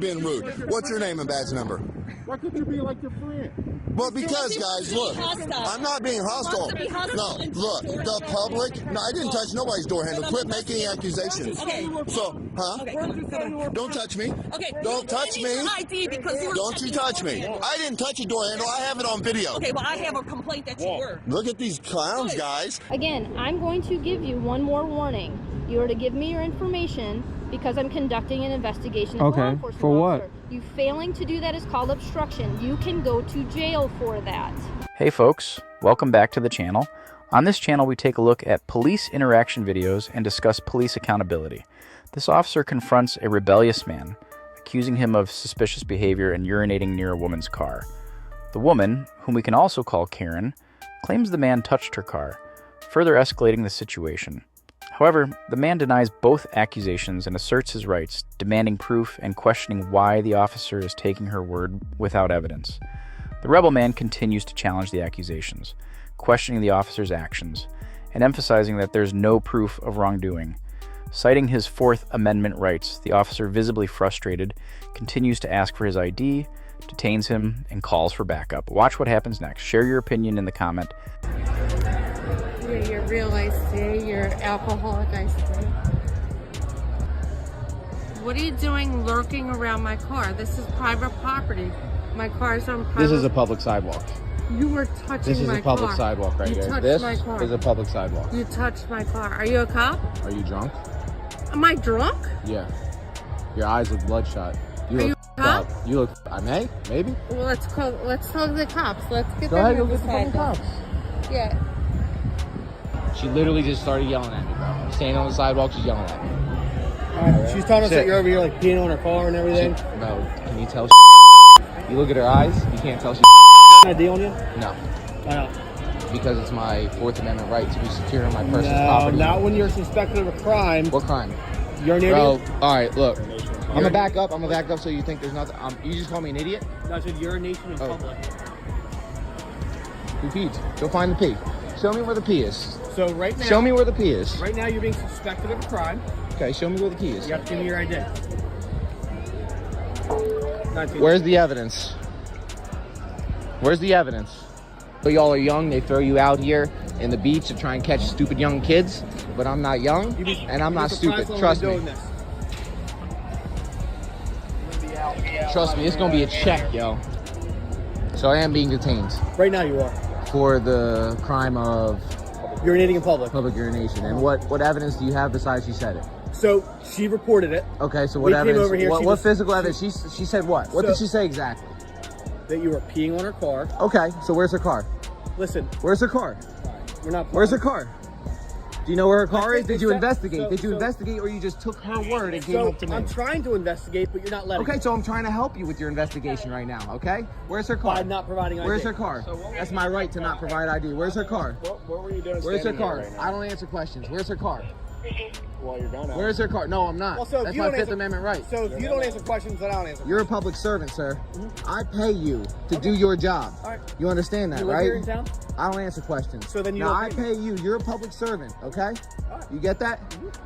being rude. What's your name and badge number? Why couldn't you be like your friend? Well, because, guys, look, I'm not being hostile. No, look, the public, no, I didn't touch nobody's door handle. Quit making accusations. Okay. So, huh? Don't touch me. Okay. Don't touch me. ID because you were Don't you touch me. I didn't touch a door handle. I have it on video. Okay, well, I have a complaint that you were. Look at these clowns, guys. Again, I'm going to give you one more warning. You are to give me your information because I'm conducting an investigation as a law enforcement for what? officer. You failing to do that is called obstruction. You can go to jail for that. Hey folks, welcome back to the channel. On this channel we take a look at police interaction videos and discuss police accountability. This officer confronts a rebellious man, accusing him of suspicious behavior and urinating near a woman's car. The woman, whom we can also call Karen, claims the man touched her car, further escalating the situation. However, the man denies both accusations and asserts his rights, demanding proof and questioning why the officer is taking her word without evidence. The rebel man continues to challenge the accusations, questioning the officer's actions, and emphasizing that there's no proof of wrongdoing. Citing his Fourth Amendment rights, the officer, visibly frustrated, continues to ask for his ID, detains him, and calls for backup. Watch what happens next. Share your opinion in the comment. Your real I say, your alcoholic I say. What are you doing lurking around my car? This is private property. My car's on private. This is a public sidewalk. You were touching my car. This is a public sidewalk right here. This my car. is a public sidewalk. You touched my car. Are you a cop? Are you drunk? Am I drunk? Yeah. Your eyes look bloodshot. Are you a cop? You look. I may. Maybe. Well, let's talk to the cops. Let's get Go them ahead. here Go get the beside cops. them. Yeah. She literally just started yelling at me, bro. I'm standing on the sidewalk. She's yelling at me. She's telling us that you're over here like peeing on her car and everything. No. Can you tell? You look at her eyes. You can't tell. ID on you? No. Why not? Because it's my Fourth Amendment right to be secure in my personal No, property. not when you're suspected of a crime. What crime? You're an Bro, idiot. all right, look. I'm gonna back up. So you think there's nothing? You just call me an idiot? No, I said urination in public. Who peed? Go find the pee. Show me where the pee is. So right now. Show me where the pee is. Right now you're being suspected of a crime. Okay, show me where the key is. You have to give me your ID. Where's the evidence? Where's the evidence? So y'all are young, they throw you out here in the beach to try and catch stupid young kids, but I'm not young and I'm not stupid. Trust me. Trust me, it's gonna be a check, yo. So I am being detained. Right now you are. For the crime of urinating in public. Public urination. And what evidence do you have besides she said it? So she reported it. Okay, so what evidence? Over here, what physical evidence? She said what? What did she say exactly? That you were peeing on her car. Okay, so where's her car? Listen. Where's her car? We're not. Where's her car? Do you know where her car is? Did you investigate? Did you investigate, or you just took her word and came up to me? I'm trying to investigate, but you're not letting me. Okay, so I'm trying to help you with your investigation right now, okay? Where's her car? By not providing ID. Where's her car? That's my right to not provide ID. Where's her car? What were you doing? Where's her car? I don't answer questions. Where's her car? Well, you're gonna. Where's her car? No, I'm not. Well, so that's my Fifth Amendment right. So if you don't answer questions, then I don't answer. You're a public servant, sir. I pay you to do your job. All right. You understand that, you live right? Here in town? I don't answer questions. So then you now don't I pay you. You're a public servant, okay? Right. You get that?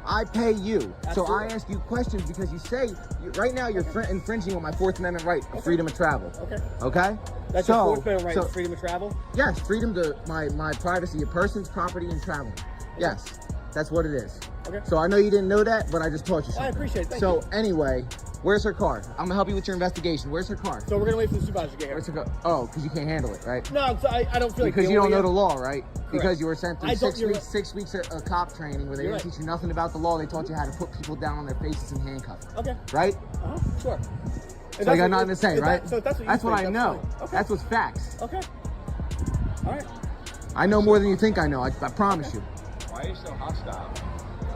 I pay you. Absolutely. So I ask you questions because you say right now you're infringing on my Fourth Amendment right of freedom of travel. Okay. Okay? That's your Fourth Amendment right, freedom of travel? Yes, freedom to my privacy of persons, property, and traveling. Yes, that's what it is. Okay. So I know you didn't know that, but I just taught you something. I appreciate it. Thank you. So anyway, where's her car? I'm gonna help you with your investigation. Where's her car? So we're gonna wait for the supervisor to get here. Where's her car? Oh, because you can't handle it, right? No, I don't feel like because you don't know the law, right? Correct. Because you were sent through 6 weeks of cop training where they didn't teach you nothing about the law. They taught you how to put people down on their faces and handcuff them. Okay. Right? Sure. So you got nothing to say, right? So that's what I know. Okay. That's what's facts. Okay. All right. I know more than you think I know. I promise you. Why are you so hostile?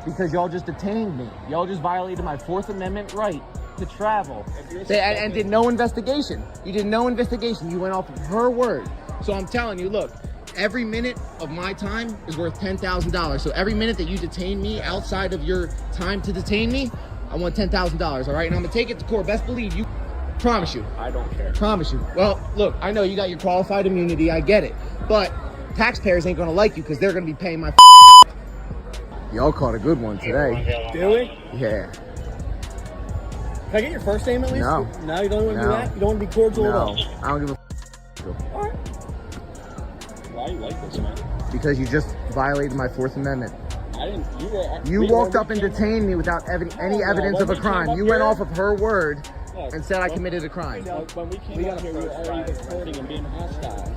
Because y'all just detained me. Y'all just violated my Fourth Amendment right to travel. And did no investigation. You did no investigation. You went off of her word. So I'm telling you, look, every minute of my time is worth $10,000. So every minute that you detain me outside of your time to detain me, I want $10,000, all right? And I'm gonna take it to court. Best believe you. Promise you. I don't care. Promise you. Well, look, I know you got your qualified immunity. I get it. But taxpayers ain't gonna like you because they're gonna be paying my Y'all caught a good one today. Do we? Yeah. Can I get your first name at least? No. No, you don't want to No. do that? You don't want to be cordial at all? No, I don't give a All right. Why you like this, man? because you just violated my Fourth Amendment. I didn't. You walked up and detained me without any evidence of a crime. You went off of her word and said I committed a crime. When we came up here, we were already recording and being hostile.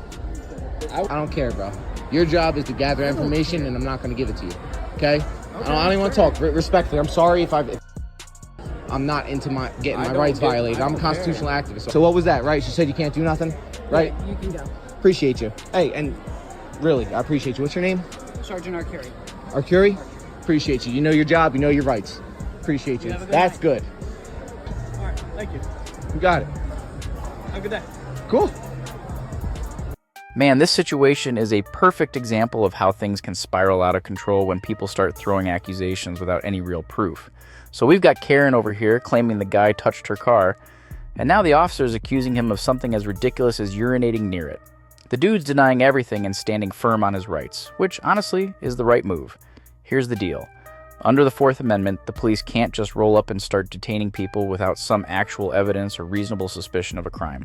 I don't care, bro. Your job is to gather information, and I'm not going to give it to you. Okay? I don't even want to talk. Respectfully, I'm sorry if I'm not into getting my rights violated. I'm a constitutional activist. So what was that, right? She said you can't do nothing, right? You can go. Appreciate you. Hey, and really, I appreciate you. What's your name? Sergeant Arcuri. Arcuri? Appreciate you. You know your job. You know your rights. Appreciate you. That's good. All right. Thank you. You got it. Have a good day. Cool. Man, this situation is a perfect example of how things can spiral out of control when people start throwing accusations without any real proof. So we've got Karen over here claiming the guy touched her car, and now the officer is accusing him of something as ridiculous as urinating near it. The dude's denying everything and standing firm on his rights, which honestly is the right move. Here's the deal. Under the Fourth Amendment, the police can't just roll up and start detaining people without some actual evidence or reasonable suspicion of a crime.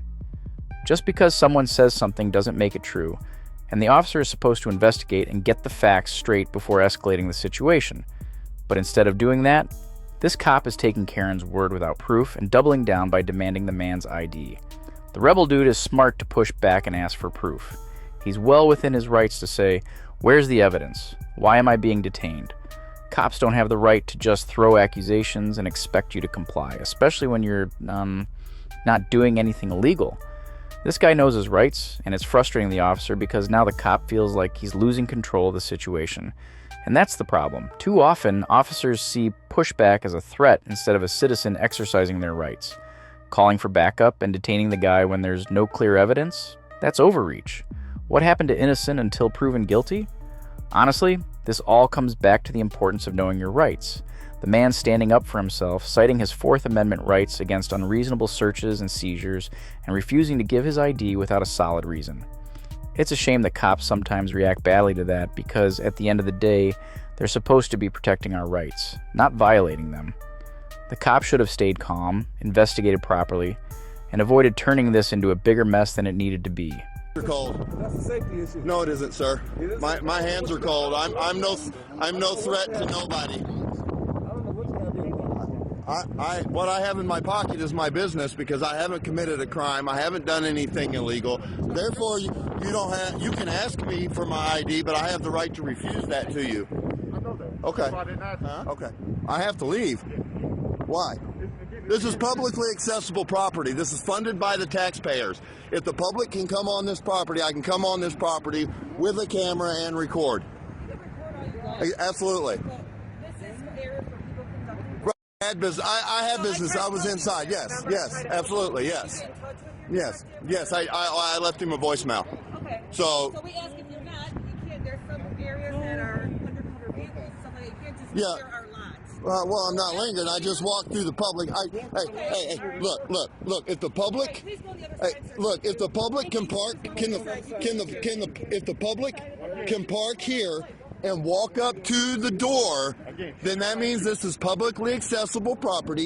Just because someone says something doesn't make it true, and the officer is supposed to investigate and get the facts straight before escalating the situation. But instead of doing that, this cop is taking Karen's word without proof and doubling down by demanding the man's ID. The rebel dude is smart to push back and ask for proof. He's well within his rights to say, "Where's the evidence? Why am I being detained?" Cops don't have the right to just throw accusations and expect you to comply, especially when you're not doing anything illegal. This guy knows his rights, and it's frustrating the officer because now the cop feels like he's losing control of the situation. And that's the problem. Too often, officers see pushback as a threat instead of a citizen exercising their rights. Calling for backup and detaining the guy when there's no clear evidence? That's overreach. What happened to innocent until proven guilty? Honestly, this all comes back to the importance of knowing your rights. The man standing up for himself, citing his Fourth Amendment rights against unreasonable searches and seizures, and refusing to give his ID without a solid reason. It's a shame that cops sometimes react badly to that because, at the end of the day, they're supposed to be protecting our rights, not violating them. The cop should have stayed calm, investigated properly, and avoided turning this into a bigger mess than it needed to be. You're cold. That's a safety issue. No, it isn't, sir. My hands are cold. I'm no threat to nobody. What I have in my pocket is my business because I haven't committed a crime. I haven't done anything illegal. Therefore, you can ask me for my ID, but I have the right to refuse that to you. I know that. Okay. So I didn't ask you. Okay. I have to leave. Why? This is publicly accessible property. This is funded by the taxpayers. If the public can come on this property, I can come on this property with a camera and record. Absolutely. I have business. I was inside. Yes, absolutely. Yes. I left him a voicemail. Okay. So we ask if you're not, you can't. There's some areas that are undercover vehicles, stuff like that. You can't just Yeah. clear our lots. well, I'm not lingering. I just walked through the public. Hey, look. If the public, Please go on the other side, sir. look, if the public can park, if the public can park here and walk up to the door, then that means this is publicly accessible property.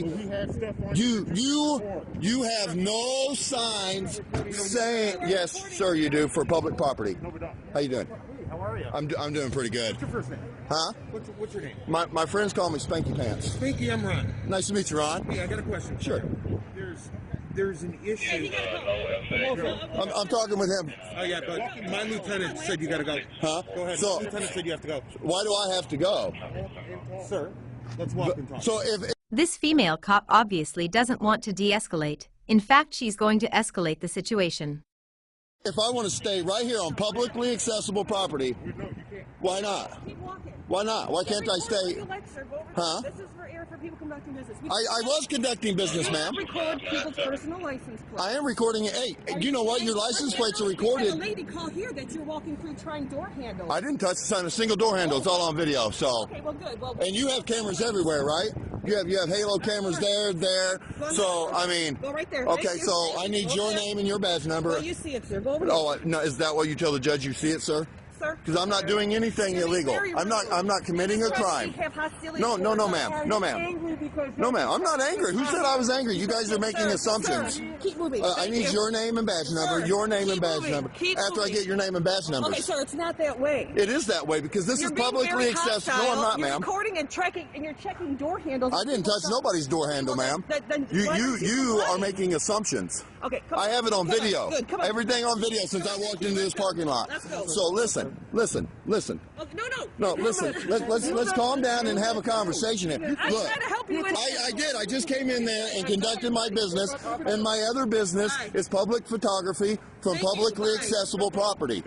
You have no signs saying yes, sir. You do for public property. How you doing? How are you? I'm doing pretty good. What's your first name? Huh? What's your name? My friends call me Spanky Pants. Spanky, I'm Ron. Nice to meet you, Ron. Hey, I got a question. Sure. There's an issue. I'm talking with him. Oh yeah, but my lieutenant said you gotta go. Huh? Go ahead. So- My lieutenant said you have to go. Why do I have to go? Sir, let's walk and talk. So if This female cop obviously doesn't want to de-escalate. In fact, she's going to escalate the situation. I want to stay right here on publicly accessible property, why not? Keep walking. Why not? Why can't I stay? Huh? This is for air for people conducting business. I was conducting business, ma'am. Record people's personal license plates. I am recording it. Hey, you know what? Your license plates are The recorded. lady called here that you're walking through trying door handles. I didn't touch a single door handle. It's all on video. So, Okay, well, good. Well, and you have cameras everywhere, right? You have Halo cameras there. So I mean, go right there. okay. Right? So I need your name and your badge number. Well, you see it, sir. Go over there. Oh, no, is that what you tell the judge you see it, sir? sir? Because I'm not doing anything illegal. I'm not committing a crime. No, ma'am. No, ma'am. No, ma'am. I'm not angry. Who said I was angry? You guys are making assumptions. Sir, keep moving. I need your name and badge number. Your name and badge number. After I get your name and badge number. Okay, sir, it's not that way. It is that way because this is publicly accessible. No, I'm not, You're ma'am. recording and tracking, and you're checking door handles. I didn't touch nobody's door handle, ma'am. You are making assumptions. Okay, I have it on video. Good, come on. Everything on video since I walked into this parking lot. Let's go. So listen. Okay, No, listen. Let's calm down and have a conversation here. I'm Look, trying to help you. I did. I just came in there and conducted my business, and my other business is public photography from publicly accessible property.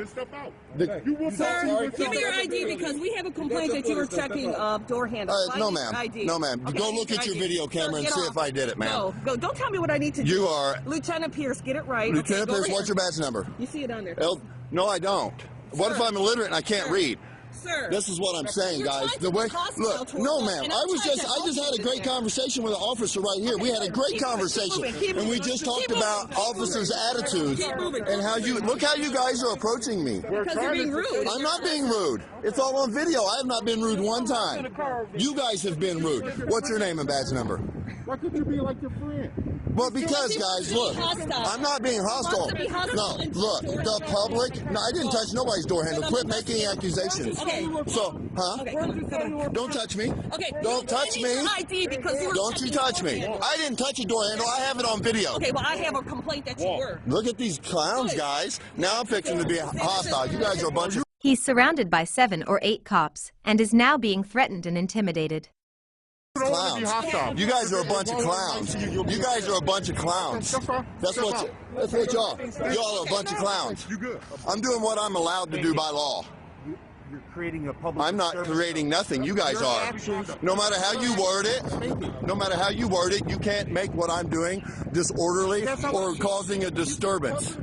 Sir, give me your ID because we have a complaint that you were checking door handles. No, ma'am. No, ma'am. Okay, Go look at your video camera and see if I did it, ma'am. No, go. Don't tell me what I need to do. You are Lieutenant Pierce. Get it right. Lieutenant Okay, Pierce. What's your badge number? You see it on there. No, I don't. What if I'm illiterate and I can't read? Sir, This is what I'm saying, You're guys. trying The to way, be hostile look, towards no, us, ma'am. and I I'm trying to just help had a you great with that. conversation with an officer right here. We had a great conversation, and we just talked about officers' attitudes and how you look how you guys are approaching me. because you're being rude. I'm not being rude. It's all on video. I have not been rude one time. You guys have been rude. What's your name and badge number? Why could you be like your friend? Well, because, guys, look, I'm not being hostile. Wants to be hostile No, and look, door the handle. public. No, I didn't touch nobody's door handle. Quit making accusations. Okay. So, huh? Okay, come on. Don't touch me. Okay. Don't touch me. ID because you were Don't you checking touch door me. handles. I didn't touch a door handle. I have it on video. Okay, well, I have a complaint that you were. Look at these clowns, guys. Now I'm fixing to be hostile. You guys are a bunch of He's surrounded by 7 or 8 cops and is now being threatened and intimidated. clowns. You guys are a bunch of clowns. You guys are a bunch of clowns. That's what y'all. Y'all are a bunch of clowns. I'm doing what I'm allowed to do by law. You're creating a public. I'm not creating nothing. You guys are. No matter how you word it, you can't make what I'm doing disorderly or causing a disturbance.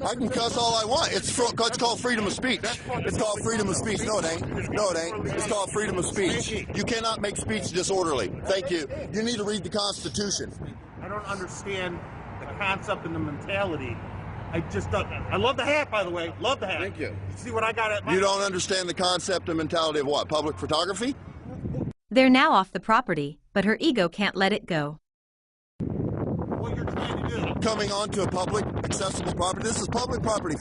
I can cuss all I want. It's called freedom of speech. It's called freedom of speech. No, it ain't. No, it ain't. It's called freedom of speech. You cannot make speech disorderly. Thank you. You need to read the Constitution. I don't understand the concept and the mentality. I just don't. I love the hat, by the way. Love the hat. Thank you. See what I got at my. You don't understand the concept and mentality of what? Public photography? They're now off the property, but her ego can't let it go. What you're trying to do. Coming onto a public accessible property. This is public property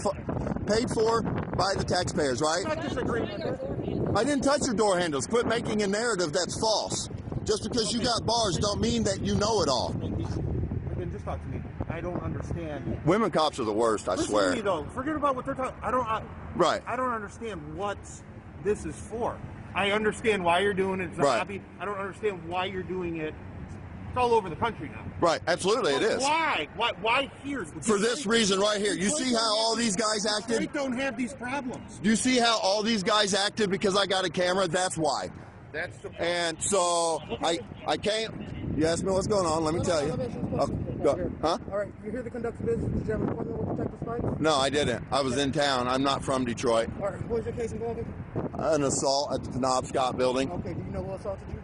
paid for by the taxpayers, right? I disagree with that. I didn't touch your door handles. Quit making a narrative that's false. Just because you got bars don't mean that you know it all. Again, just talk to me. I don't understand. Women cops are the worst, I Listen swear. to me, though. Forget about what they're talking. Right. I don't understand what this is for. I understand why you're doing it. It's a Right. hobby. I don't understand why you're doing it. It's all over the country now. Right, absolutely it is. Why? Why here? For this reason right here. You see how all these guys acted? Straight don't have these problems. Do you see how all these guys acted because I got a camera? That's why. That's the And so I can't. You asked me what's going on. Let me tell you. Huh? All right, you here to conduct business? Did you have an appointment with Detective Spikes? No, I didn't. I was in town. I'm not from Detroit. All right, what was your case involving? An assault at the Penobscot building. Okay, do you know who assaulted you?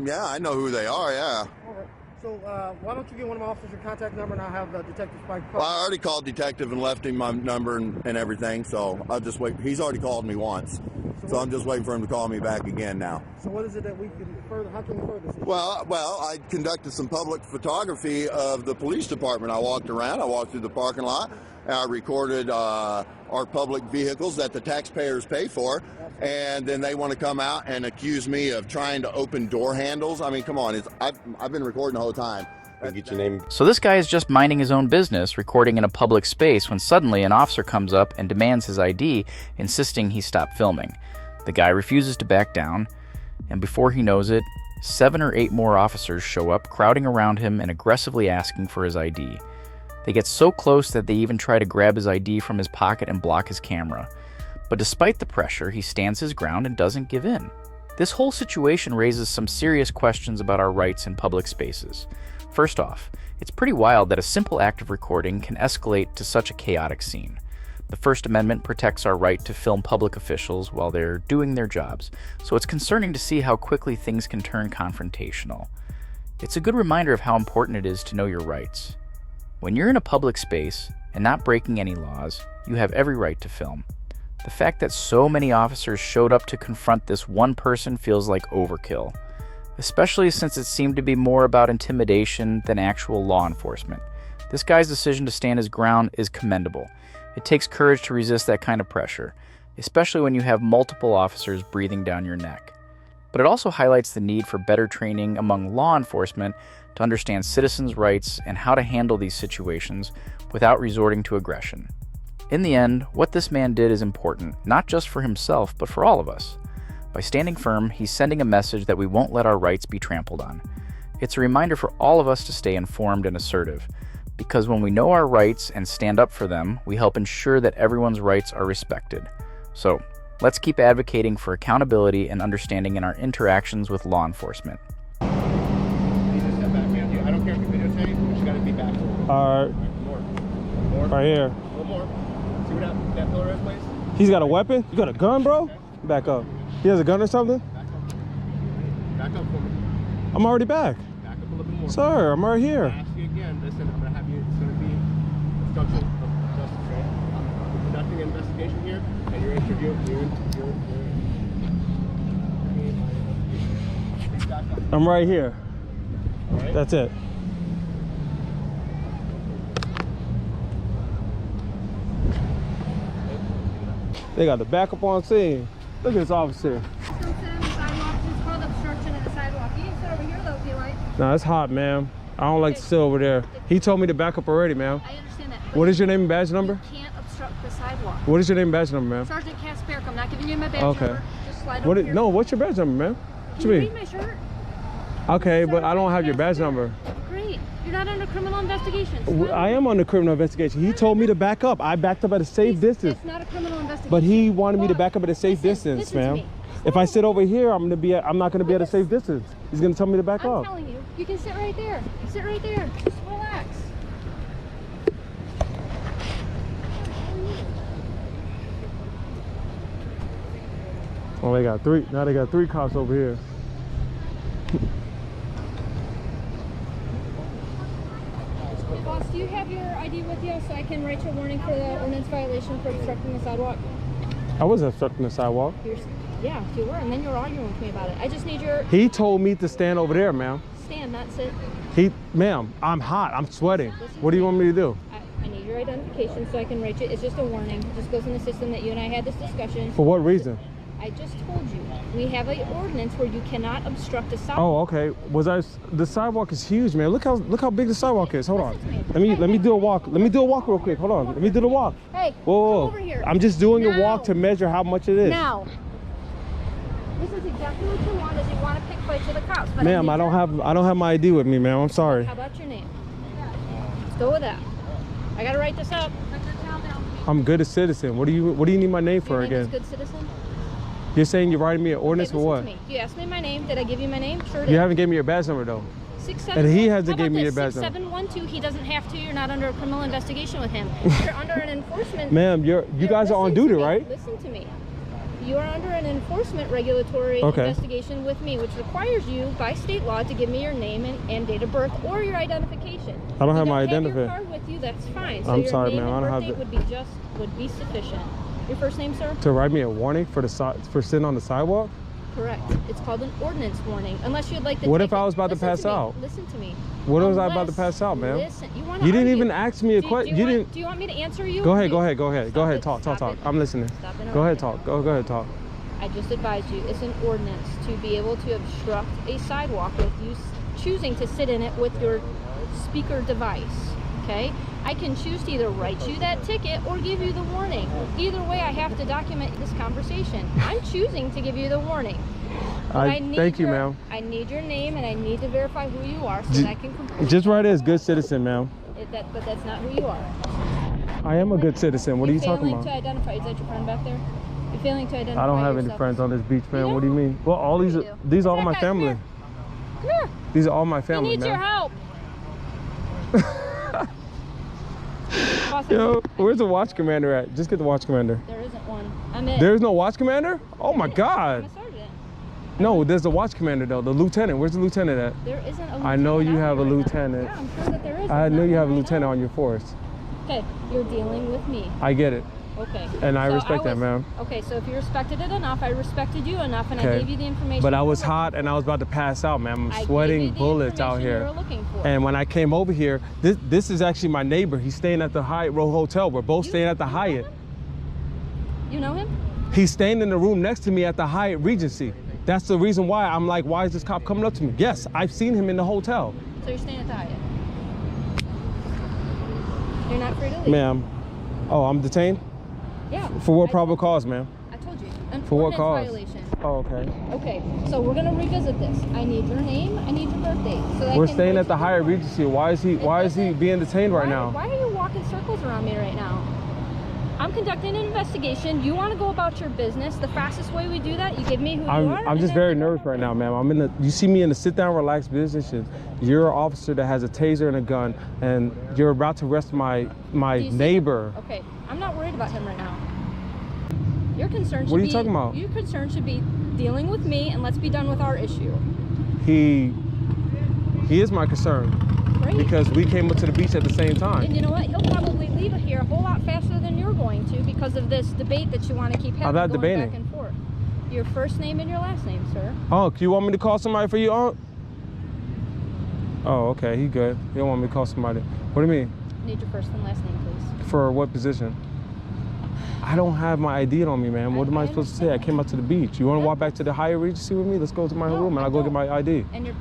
Yeah, I know who they are. Yeah. All right. So why don't you get one of my officers your contact number and I'll have Detective Spike call. Well, I already called detective and left him my number and everything. So I'll just wait. He's already called me once. So I'm just waiting for him to call me back again now. So what is it that we can further? How can we further this issue? Well, I conducted some public photography of the police department. I walked around. I walked through the parking lot. And I recorded our public vehicles that the taxpayers pay for. And then they want to come out and accuse me of trying to open door handles. I mean, come on. I've been recording the whole time. Get your name. So this guy is just minding his own business, recording in a public space, when suddenly an officer comes up and demands his ID, insisting he stop filming. The guy refuses to back down, and before he knows it, 7 or 8 more officers show up, crowding around him and aggressively asking for his ID. They get so close that they even try to grab his ID from his pocket and block his camera. But despite the pressure, he stands his ground and doesn't give in. This whole situation raises some serious questions about our rights in public spaces. First off, it's pretty wild that a simple act of recording can escalate to such a chaotic scene. The First Amendment protects our right to film public officials while they're doing their jobs, so it's concerning to see how quickly things can turn confrontational. It's a good reminder of how important it is to know your rights. When you're in a public space and not breaking any laws, you have every right to film. The fact that so many officers showed up to confront this one person feels like overkill, especially since it seemed to be more about intimidation than actual law enforcement. This guy's decision to stand his ground is commendable. It takes courage to resist that kind of pressure, especially when you have multiple officers breathing down your neck. But it also highlights the need for better training among law enforcement to understand citizens' rights and how to handle these situations without resorting to aggression. In the end, what this man did is important, not just for himself, but for all of us. By standing firm, he's sending a message that we won't let our rights be trampled on. It's a reminder for all of us to stay informed and assertive, because when we know our rights and stand up for them, we help ensure that everyone's rights are respected. So, let's keep advocating for accountability and understanding in our interactions with law enforcement. You just step back, man. I don't care if you videotape, but you gotta be back. All right. More. Right here. One more. See what that pillar is, please? He's got a weapon? You got a gun, bro? Okay. Back up. He has a gun or something? Back up for me. I'm already back. Back up a little bit more. Sir, I'm right here. I'm gonna ask you again. Listen, I'm gonna have you, it's gonna be obstruction of justice, right? We're conducting an investigation here, and you're interviewing, I'm right here. All right? That's it. They got the backup on scene. Look at this officer. Don't sit on the sidewalk. It's called obstruction of the sidewalk. You can sit over here though if you like. Nah, it's hot, ma'am. I don't like to sit over there. He told me to back up already, ma'am. I understand that. What is your name and badge number? You can't obstruct the sidewalk. What is your name and badge number, ma'am? Sergeant Casperk, I'm not giving you my badge Okay. number. Just slide over here. No, what's your badge number, ma'am? What Can you you mean? read my shirt? Okay, but I don't Sergeant have your badge Casperk. number. Great. You're not under criminal investigation. Smile. I am under criminal investigation. He told me to back up. I backed up at a safe distance. It's not a criminal investigation. But he wanted me to Look, back up at a safe distance, listen to ma'am. me. If I sit over here, I'm not gonna be at a safe distance. He's gonna tell me to back I'm up. telling you, you can sit right there. Sit right there. Just relax. Oh, they got three. Now they got three cops over here. Hey, boss, do you have your ID with you so I can write your warning for the ordinance violation for obstructing the sidewalk? I wasn't obstructing the sidewalk. Yeah, you were, and then you were arguing with me about it. I just need your He told me to stand over there, ma'am. stand, not sit. Ma'am, I'm hot. I'm sweating. Listen What do you want me to do? I need your identification so I can write you. It's just a warning. It just goes in the system that you and I had this discussion. For what reason? I just told you. We have an ordinance where you cannot obstruct a sidewalk. Oh, okay. The sidewalk is huge, man. Look how big the sidewalk is. Hold on. Let me do a walk. Let me do a walk real quick. Hold on. Let me do the walk. Hey, Whoa. come over here. I'm just doing a Now. walk to measure how much it is. Now. This is exactly what you want, is you want to pick fights with the cops. But Ma'am, I don't have my ID with me, ma'am. I'm sorry. How about your name? Let's go with that. I gotta write this up. I'm good as citizen. What do you need my name for Your name is again? Good citizen? You're saying you're writing me an ordinance Okay, for what? listen to me. You asked me my name. Did I give you my name? Sure did. You haven't gave me your badge number though. 67. And he hasn't How gave about me this? your badge number. 6712. He doesn't have to. You're not under a criminal investigation with him. You're under an enforcement. Ma'am, you guys are on listen duty, to me. right? Listen to me. You are under an enforcement regulatory investigation with me, which requires you by state law to give me your name and date of birth or your identification. I don't have you my don't have identification. your card with you, that's fine. So I'm your sorry, name ma'am. and I don't birthday have would be sufficient. Your first name, sir? To write me a warning for sitting on the sidewalk? Correct. It's called an ordinance warning. Unless you'd like to. What take if I was about to pass out? Listen to me. What was I about to pass out, ma'am? Listen, You didn't even ask me a question. You didn't. Do you want me to answer you? Go ahead. Go ahead. Talk. Stop it. I'm listening. Stop Go ahead. interrupting. Talk. Go ahead. Talk. I just advised you, it's an ordinance to be able to obstruct a sidewalk with you choosing to sit in it with your speaker device, okay? I can choose to either write you that ticket or give you the warning. Either way, I have to document this conversation. I'm choosing to give you the warning. Thank you, ma'am. I need your name and I need to verify who you are so that I can complete. Just write it as good citizen, ma'am. But that's not who you are. I am a good citizen. What are you talking Failing to about? identify, is that your friend back there? You're failing to identify I don't have any yourself. friends on this beach, man. You What do you mean? Well, all these you are do. all my Come family. here. Come here. These are all my He family, needs your man. help. Boss, Yo, where's the watch commander at? Just get the watch commander. there isn't one. I'm it. There's no watch commander? Oh my I'm God. a sergeant. No, there's the watch commander though. The lieutenant. Where's the lieutenant at? There isn't a lieutenant. I know you out have a here right now. lieutenant. Yeah, I'm sure that there is. I There's knew not you one have a right lieutenant now. on your force. Okay, you're dealing with me. I get it. Okay. And I So respect that, ma'am. Okay, so if you respected it enough, I respected you enough, and I gave you the information. But I you was were hot looking and I was about to pass out, ma'am. I I'm gave sweating you the bullets out information you here. were looking for. And when I came over here, this is actually my neighbor. He's staying at the Hyatt Row Hotel. We're both staying at the Hyatt. You know him? He's staying in the room next to me at the Hyatt Regency. That's the reason why I'm like, why is this cop coming up to me? Yes, I've seen him in the hotel. So you're staying at the Hyatt? You're not free to leave? Ma'am. Oh, I'm detained? Yeah. For what probable cause, ma'am? I told you. An For what ordinance cause? violation. Oh, okay. Okay, so we're gonna revisit this. I need your name, I need your birthday. So that I We're can staying write at the you Hyatt report. Regency. Why is he being detained right now? Why are you walking circles around me right now? I'm conducting an investigation. You want to go about your business. The fastest way we do that, you give me who you are. I'm just very nervous right now, ma'am. You see me in the sit down, relax position. You're an officer that has a taser and a gun, and you're about to arrest my neighbor. Okay, I'm not worried about him right now. Your concern should be. What are you talking about? Your concern should be dealing with me, and let's be done with our issue. He is my concern. Right. Because we came up to the beach at the same time. And you know what? He'll probably leave here a whole lot faster than you're going to because of this debate that you want to keep having. I'm not going debating. Back and forth. Your first name and your last name, sir. Oh, you want me to call somebody for you, aunt? Oh, okay, he good. You don't want me to call somebody. What do you mean? Need your first and last name, please. For what position? I don't have my ID on me, man. What am I supposed to say? I came out to the beach. You want to walk back to the Hyatt Regency with me? Let's go to my room and I'll go get my ID. And you're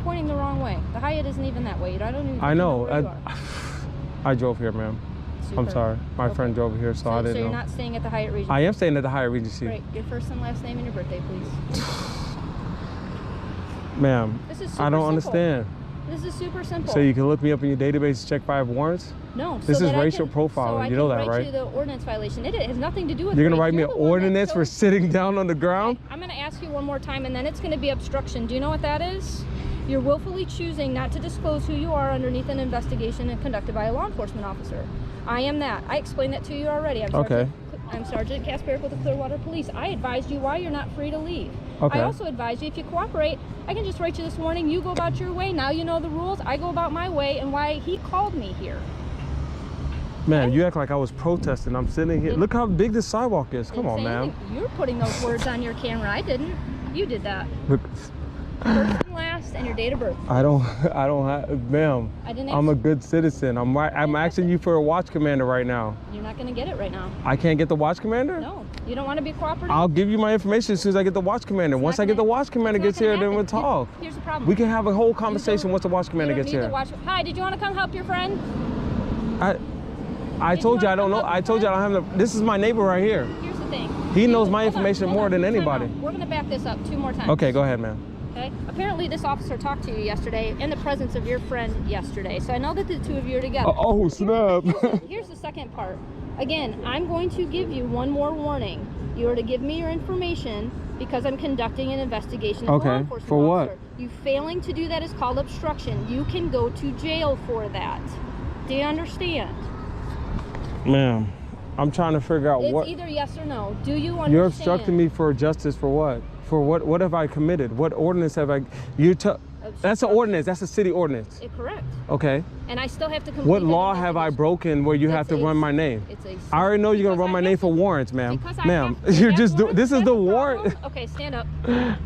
pointing the wrong way. The Hyatt isn't even that way. I don't even. I know. where you are. I drove here, ma'am. I'm Super. sorry. My friend drove here, so I didn't know. So you're not staying at the Hyatt Regency? I am staying at the Hyatt Regency. Right. Your first and last name and your birthday, please. Ma'am, This is super I don't simple. understand. This is super simple. So you can look me up in your database to check if I have warrants? No. This so is that racial I can, profiling. So You know that, I can write right? you the ordinance violation. It has nothing to do with. You're going to race. write me You're an the one that ordinance for chose- sitting down on the ground? I'm going to ask you one more time, and then it's going to be obstruction. Do you know what that is? You're willfully choosing not to disclose who you are underneath an investigation conducted by a law enforcement officer. I am that. I explained that to you already. I'm Sergeant Kasperick with the Clearwater Police. I advised you why you're not free to leave. Okay. I also advised you if you cooperate, I can just write you this warning. You go about your way. Now you know the rules. I go about my way, and why he called me here. Man, you act like I was protesting. I'm sitting here. Look how big this sidewalk is. Come on, man. You're putting those words on your camera. I didn't. You did that. Look, First and last, and your date of birth. I don't have, ma'am. I didn't. I'm a good citizen. I'm asking you for a watch commander right now. You're not going to get it right now. I can't get the watch commander? No. You don't want to be cooperative? I'll give you my information as soon as I get the watch commander. Once I get the watch commander gets here, then we'll talk. Here's the problem. We can have a whole conversation once the watch commander gets here. Hi, did you want to come help your friend? I told you I don't know. I told you I don't have this is my neighbor right here. Here's the thing. He knows my information more than anybody. We're going to back this up 2 more times. Okay, go ahead, man. Okay. Apparently, this officer talked to you yesterday in the presence of your friend yesterday. So I know that the two of you are together. Oh, snap. Here's the second part. Again, I'm going to give you one more warning. You are to give me your information because I'm conducting an investigation as a law enforcement for what? officer. You failing to do that is called obstruction. You can go to jail for that. Do you understand? Ma'am, I'm trying to figure out It's either yes or no. Do you understand? You're obstructing me for justice for what? For what have I committed? What ordinance have I... That's an ordinance. That's a city ordinance. Correct. Okay. And I still have to complete What law have I broken where you have to run my name? I already know you're going to run my name for warrants, ma'am. Ma'am, you're just doing... This is the warrant. Okay, stand up. Come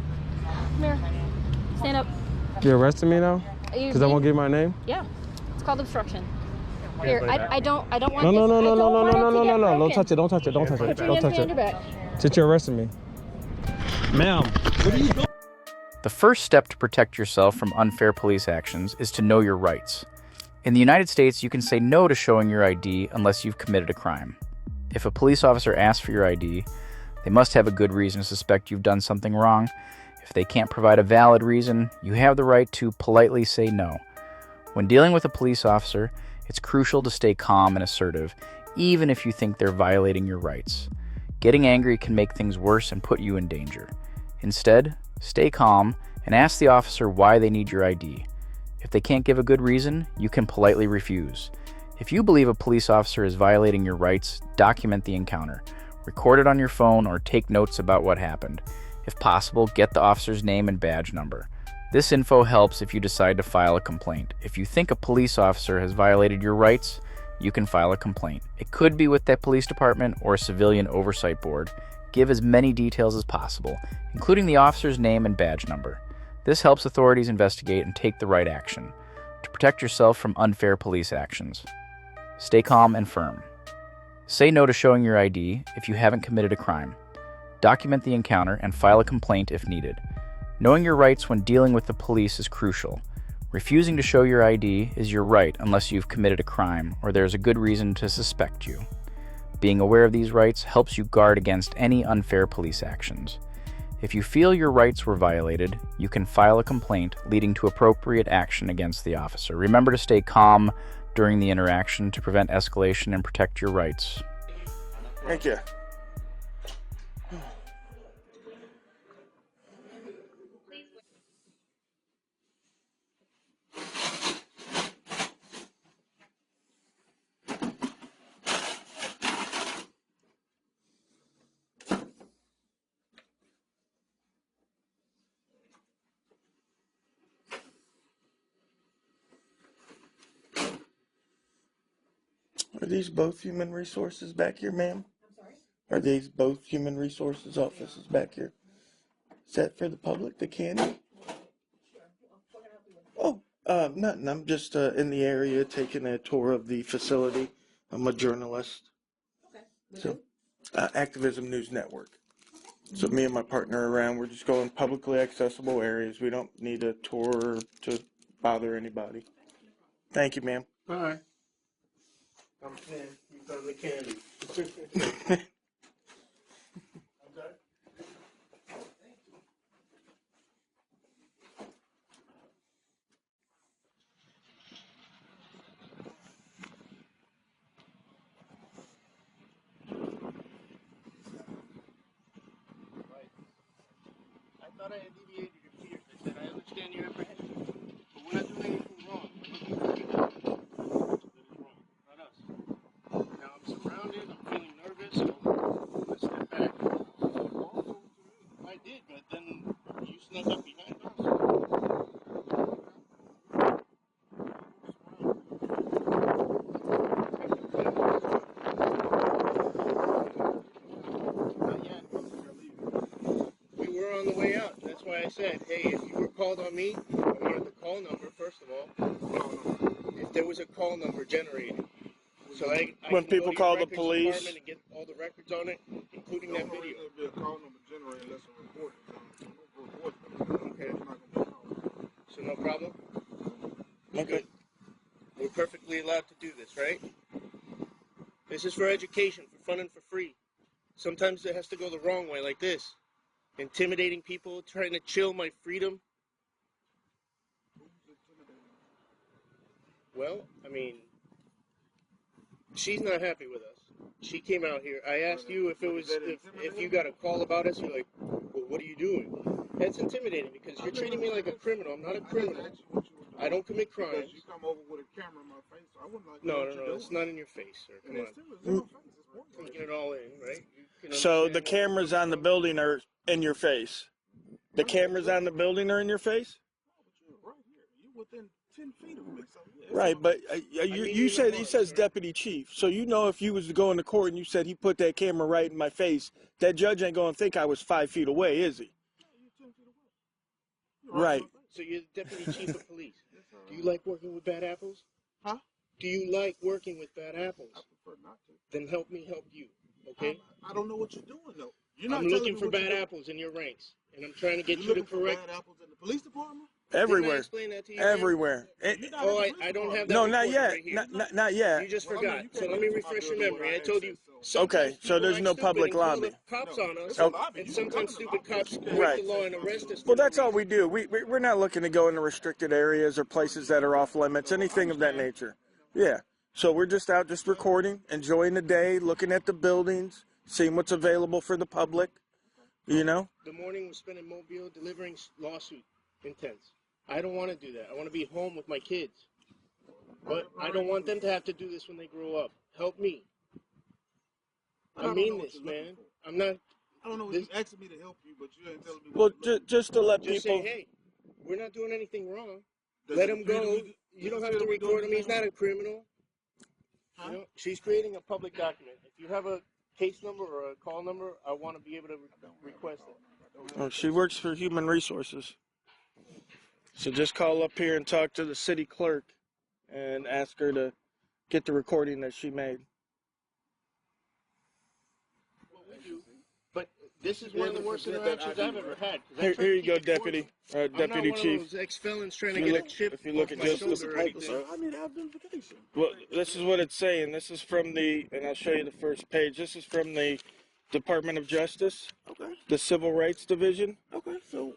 here. Stand up. You're arresting me now? Because I won't give my name? Yeah. It's called obstruction. Here, I don't want No. Don't touch it. Don't touch it. Don't touch it. Put your Don't hands touch behind it. your back. Since you're arresting me. Ma'am, what are you doing? The first step to protect yourself from unfair police actions is to know your rights. In the United States, you can say no to showing your ID unless you've committed a crime. If a police officer asks for your ID, they must have a good reason to suspect you've done something wrong. If they can't provide a valid reason, you have the right to politely say no. When dealing with a police officer, it's crucial to stay calm and assertive, even if you think they're violating your rights. Getting angry can make things worse and put you in danger. Instead, stay calm and ask the officer why they need your ID. If they can't give a good reason, you can politely refuse. If you believe a police officer is violating your rights, document the encounter. Record it on your phone or take notes about what happened. If possible, get the officer's name and badge number. This info helps if you decide to file a complaint. If you think a police officer has violated your rights, you can file a complaint. It could be with that police department or a civilian oversight board. Give as many details as possible, including the officer's name and badge number. This helps authorities investigate and take the right action to protect yourself from unfair police actions. Stay calm and firm. Say no to showing your ID if you haven't committed a crime. Document the encounter and file a complaint if needed. Knowing your rights when dealing with the police is crucial. Refusing to show your ID is your right unless you've committed a crime or there's a good reason to suspect you. Being aware of these rights helps you guard against any unfair police actions. If you feel your rights were violated, you can file a complaint leading to appropriate action against the officer. Remember to stay calm during the interaction to prevent escalation and protect your rights. Thank you. Are these both human resources back here, ma'am? I'm sorry? Are these both human resources offices back here? Is that for the public, the candy? Oh, nothing. I'm just in the area taking a tour of the facility. I'm a journalist. Okay. So, Activism News Network. So me and my partner are around. We're just going publicly accessible areas. We don't need a tour to bother anybody. Thank you, ma'am. Bye. I'm Tim. You found the candy. I thought I alleviated your fears. I said I understand your apprehension, but we're not doing anything wrong. We're looking for you. That is wrong, not us. Now I'm surrounded. I'm feeling nervous. So let's step back. I did, but then you snuck up behind us. Not yet. We were on the way out. That's why I said, hey, if you were called on me, I wanted the call number, first of all. If there was a call number generated. So I when people call the police and get all the records on it, including that video. There'll be a call number generated unless a report. Okay. So no problem? Okay. We're perfectly allowed to do this, right? This is for education, for fun and for free. Sometimes it has to go the wrong way, like this. Intimidating people, trying to chill my freedom. Well, I mean, she's not happy with us. She came out here. I asked you if it was if you got a call about us. You're like, well, what are you doing? That's intimidating because you're treating me like a criminal. I'm not a criminal. I don't commit crimes. You come over with a camera in my face. I wouldn't like. No, it's not in your face, sir. Come on. Taking it all in, right? So the cameras on the building are in your face. The cameras on the building are in your face. Right here. You within 10 feet of me. Right, but you said he says deputy chief, so you know if you was to go into court and you said he put that camera right in my face, that judge ain't gonna think I was 5 feet away, is he? Right. So you're the deputy chief of police. Do you like working with bad apples? Huh? Do you like working with bad apples? I prefer not to. Then help me help you, okay? I don't know what you're doing though. I'm looking for bad apples in your ranks, and I'm trying to get you to correct. Bad apples in the police department? Everywhere. Everywhere. I don't have that. No, not yet. Right not yet. You just forgot. So let me refresh your memory. I told you. Okay, so there's no public lobby. Cops on us, and sometimes stupid cops break the law and arrest us. Well, that's all we do. We're not looking to go into restricted areas or places that are off limits, anything of that nature. Yeah. So we're just out, just recording, enjoying the day, looking at the buildings, seeing what's available for the public. You know. The morning we're spent in Mobile delivering lawsuit intents. I don't want to do that. I want to be home with my kids. But I don't want them to have to do this when they grow up. Help me. I mean this, man. I'm not... I don't know what you're asking me to help you, but you ain't telling me what to do. Well, just to let people... Just say, hey, we're not doing anything wrong. Let him go. You don't have to record him. He's not a criminal. You know, she's creating a public document. If you have a case number or a call number, I want to be able to request it. She works for Human Resources. So just call up here and talk to the city clerk and ask her to get the recording that she made. But this is one of the worst interactions I've ever had. Here you go, Deputy. Deputy Chief. I'm not one of those ex-felons trying to get a chip. If you look at justice or anything. I need identification. Well, this is what it's saying. This is from the, and I'll show you the first page. This is from the Department of Justice. Okay. The Civil Rights Division.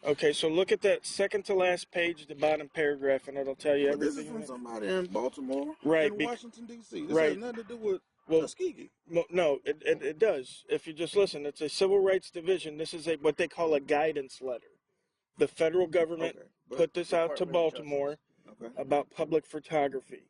Okay, so look at that second to last page, the bottom paragraph, and it'll tell you everything. This is from somebody in Baltimore, right? In Washington, D.C. This has nothing to do with Tuskegee. No, it does. If you just listen, it's a Civil Rights Division. This is what they call a guidance letter. The federal government put this out to Baltimore about public photography.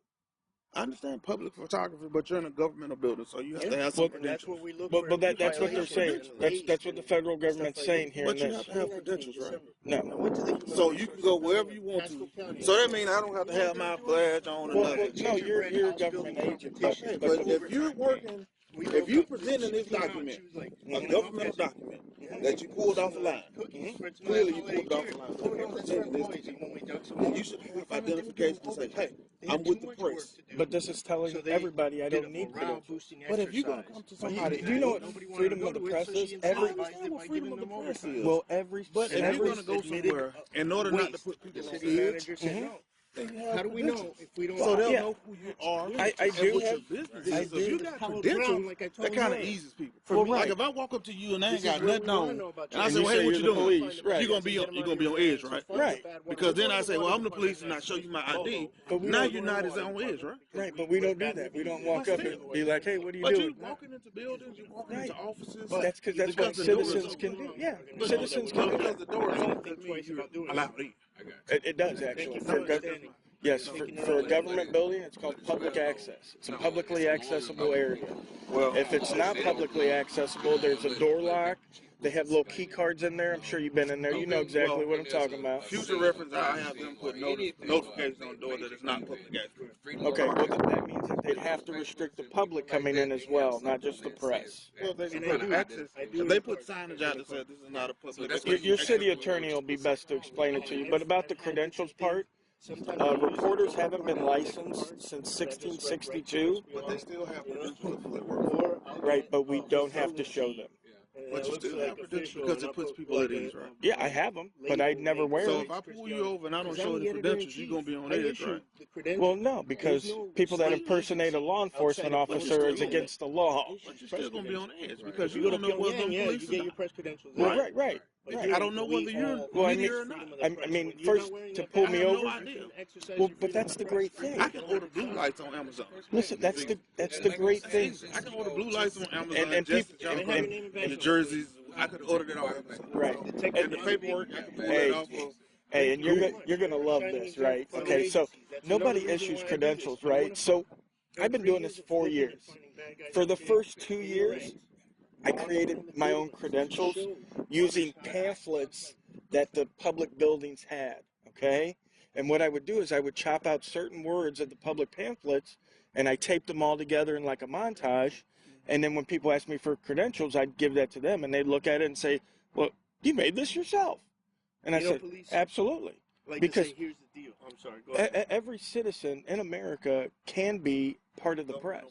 I understand public photography, but you're in a governmental building, so you have to have some credentials. That's what we look for. But that's what they're saying. That's what the federal government's saying here. But you have to have credentials, right? No. So you can go wherever you want to. So that means I don't have to have my badge on or nothing. No, you're a government agent. But if you're working, if you presenting this document, a governmental document that you pulled off the line, clearly you pulled it off the line. And you should have identification to say, hey, I'm with the press. But this is telling everybody I don't need credentials. But if you're going to come to somebody, do you know what freedom of the press is? I understand what freedom of the press is. Well, but if you're going to go somewhere, in order not to put people on edge, how do we know if we don't? So they'll know who you are. I do have business. If you got credentials, that kind of eases people. For me, like if I walk up to you and I ain't got nothing on, and I say, well, hey, what you doing? You're gonna be on edge, right? Right. Because then I say, well, I'm the police, and I show you my ID. Now you're not as on edge, right? Right. But we don't do that. We don't walk up and be like, hey, what are you doing? But you're walking into buildings, you're walking into offices. That's because that's what citizens can do. Yeah, citizens can do. Because the door is open, allowed in. It does actually. Yes, for a government building, it's called public access. It's a publicly accessible area. Well, if it's not publicly accessible, there's a door lock. They have little key cards in there. I'm sure you've been in there. You know exactly what I'm talking about. Future reference, I have them put notifications on the door that it's not public access. Okay, well, that means that they'd have to restrict the public coming in as well, not just the press. Well, they can put access. If they put signage out that says this is not a public access. Your city attorney will be best to explain it to you. But about the credentials part, reporters haven't been licensed since 1662. But they still have credentials. Right, but we don't have to show them. But you still have credentials because it puts people at ease, right? Yeah, I have them, but I never wear them. So if I pull you over and I don't show the credentials, you're going to be on edge, right? Well, no, because people that impersoonate a law enforcement officer is against the law. But you're still going to be on edge because you don't know whether police you get your press credentials. Right. I don't know whether you're media or not. I mean, first, to pull me over. Well, but that's the great thing. I can order blue lights on Amazon. Listen, that's the great thing. I can order blue lights on Amazon and the jerseys. I could order it on Amazon. Right. And the paperwork, I can pull it off of. Hey, and you're gonna love this, right? Okay, so nobody issues credentials, right? So I've been doing this 4 years. For the first 2 years, I created my own credentials using pamphlets that the public buildings had, okay? And what I would do is I would chop out certain words of the public pamphlets and I taped them all together in like a montage. And then when people asked me for credentials, I'd give that to them and they'd look at it and say, well, you made this yourself. And I said, absolutely. Like because here's the deal. I'm sorry, go ahead. Every citizen in America can be part of the press.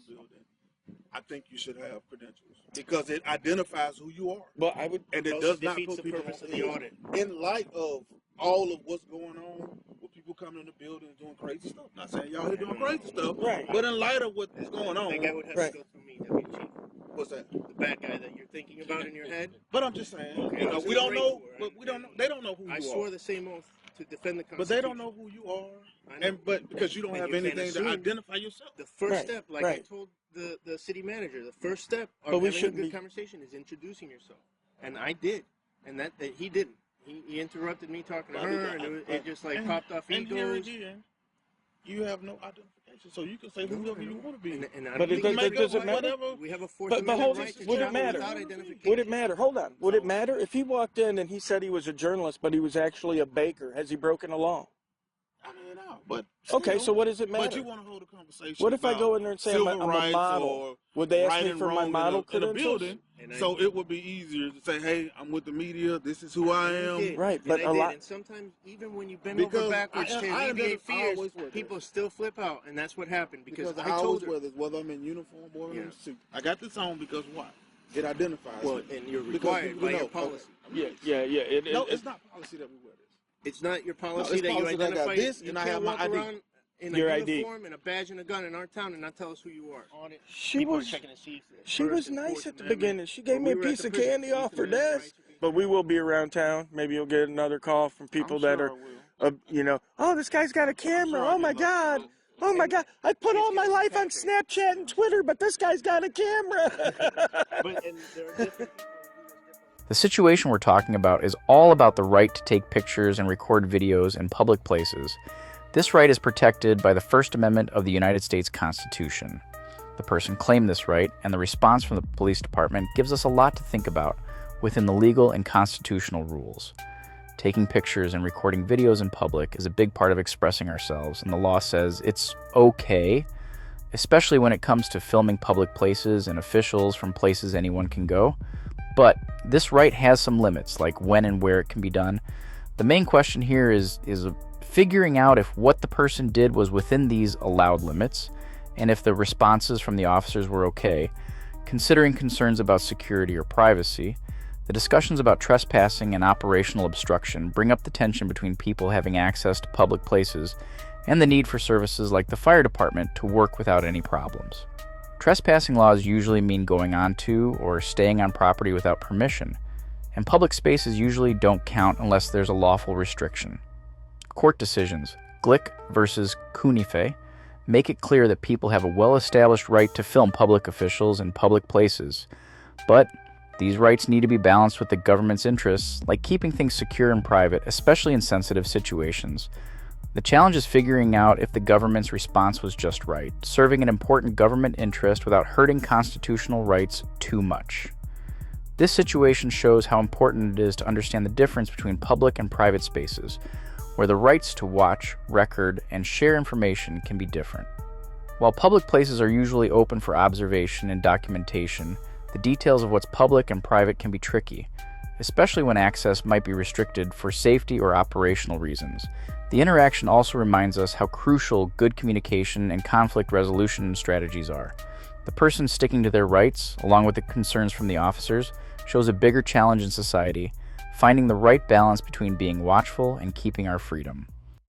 I think you should have credentials because it identifies who you are. But I would, and it does not put people on the audit. In light of all of what's going on, with people coming in the building and doing crazy stuff. Not saying y'all here doing crazy stuff, right? But in light of what is going on, that guy would have to go through me, Deputy Chief. What's that? The bad guy that you're thinking about in your head. But I'm just saying, you know, we don't know. But we don't know. They don't know who you are. I swore the same oath to defend the Constitution. But they don't know who you are, and but because you don't have anything to identify yourself. The first step, like I told the city manager, the first step of having a good conversation is introducing yourself, and I did, and that he didn't. He interrupted me talking to her, and it just like popped off egos. You have no identification, so you can say whoever you want to be. But it doesn't matter. We have a Fourth Amendment right to travel without identification. Would it matter? Hold on. Would it matter if he walked in and he said he was a journalist, but he was actually a baker? Has he broken a law? But Okay, so what does it matter? But you want to hold a conversation. What if I go in there and say I'm a model? Or would they ask me right for my and model wrong in a credentials? building? So it would be easier to say, "Hey, I'm with the media. This is who I am." Right, but a lot. And sometimes even when you bend over backwards to alleviate fears, people still flip out, and that's what happened. Because I told her, whether I'm in uniform or in a suit, I got this on because why? It identifies. Well, and you're required by your policy. Yeah. It's not policy that we wear this. It's not your policy that you identify. I got this, and I have my ID. In a uniform and a badge and a gun in our town and not tell us who you are. Audit. She was nice at the beginning. She gave me a piece of candy off her desk. But we will be around town. Maybe you'll get another call from people that are, oh, this guy's got a camera. Oh my God. Oh my God. I put all my life on Snapchat and Twitter, but this guy's got a camera. The situation we're talking about is all about the right to take pictures and record videos in public places. This right is protected by the First Amendment of the United States Constitution. The person claimed this right, and the response from the police department gives us a lot to think about within the legal and constitutional rules. Taking pictures and recording videos in public is a big part of expressing ourselves, and the law says it's okay, especially when it comes to filming public places and officials from places anyone can go. But this right has some limits, like when and where it can be done. The main question here is figuring out if what the person did was within these allowed limits, and if the responses from the officers were okay. Considering concerns about security or privacy, the discussions about trespassing and operational obstruction bring up the tension between people having access to public places and the need for services like the fire department to work without any problems. Trespassing laws usually mean going onto or staying on property without permission, and public spaces usually don't count unless there's a lawful restriction. Court decisions, Glick versus Cunife, make it clear that people have a well-established right to film public officials in public places, but these rights need to be balanced with the government's interests, like keeping things secure and private, especially in sensitive situations. The challenge is figuring out if the government's response was just right, serving an important government interest without hurting constitutional rights too much. This situation shows how important it is to understand the difference between public and private spaces, where the rights to watch, record, and share information can be different. While public places are usually open for observation and documentation, the details of what's public and private can be tricky, especially when access might be restricted for safety or operational reasons. The interaction also reminds us how crucial good communication and conflict resolution strategies are. The person sticking to their rights, along with the concerns from the officers, shows a bigger challenge in society, finding the right balance between being watchful and keeping our freedom.